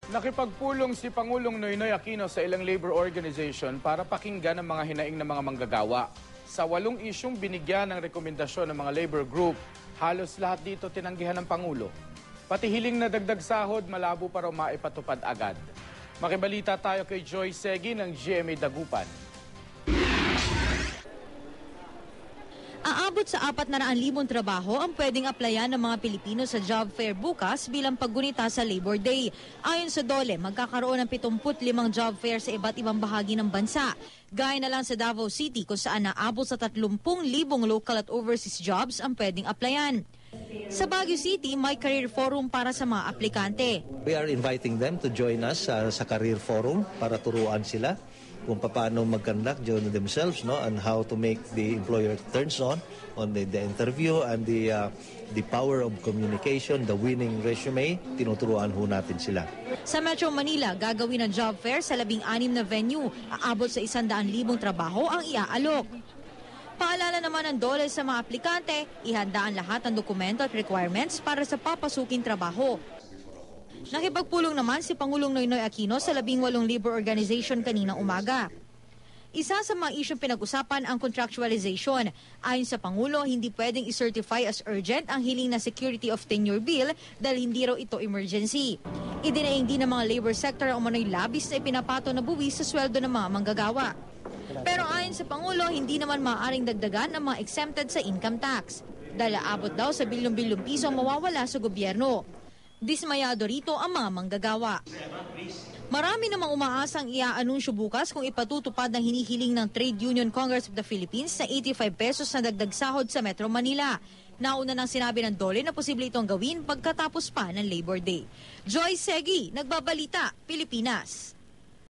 Nakipagpulong si Pangulong Noynoy Aquino sa ilang labor organization para pakinggan ang mga hinaing ng mga manggagawa. Sa 8 isyong binigyan ng rekomendasyon ng mga labor group, halos lahat dito tinanggihan ng Pangulo. Pati hiling na dagdag sahod, malabo para maipatupad agad. Makibalita tayo kay Joy Segi ng GMA Dagupan. Aabot sa 400,000 trabaho ang pwedeng applyan ng mga Pilipino sa job fair bukas bilang paggunita sa Labor Day. Ayon sa DOLE, magkakaroon ng 75 job fair sa iba't ibang bahagi ng bansa. Gaya na lang sa Davao City kung saan naabot sa 30,000 local at overseas jobs ang pwedeng applyan. Sa Baguio City, may career forum para sa mga aplikante. We are inviting them to join us sa career forum para turuan sila kung paano mag-conduct themselves, no, and how to make the employer turns on the interview and the power of communication, the winning resume. Tinuturuan ho natin sila. Sa Metro Manila, gagawin ang job fair sa 16 na venue. Aabot sa 100,000 trabaho ang iaalok. Paalala naman ng DOLE sa mga aplikante, ihanda ang lahat ng dokumento at requirements para sa papasuking trabaho. Nakipagpulong naman si Pangulong Noynoy Aquino sa 18 labor organization kaninang umaga. Isa sa mga isyong pinag-usapan ang contractualization. Ayon sa Pangulo, hindi pwedeng i-certify as urgent ang hiling na security of tenure bill dahil hindi raw ito emergency. Idinaing din ng mga labor sector ang umano'y labis na ipinapato na buwis sa sweldo ng mga manggagawa. Pero ayon sa Pangulo, hindi naman maaaring dagdagan ang mga exempted sa income tax. Dahil aabot daw sa bilyong-bilyong piso ang mawawala sa gobyerno. Dismayado rito ang mga manggagawa. Marami namang umaasang iaanunsyo bukas kung ipatutupad ng hinihiling ng Trade Union Congress of the Philippines na 85 pesos na dagdag sahod sa Metro Manila. Nauna nang sinabi ng DOLE na posible itong gawin pagkatapos pa ng Labor Day. Joy Segi, Nagbabalita, Pilipinas.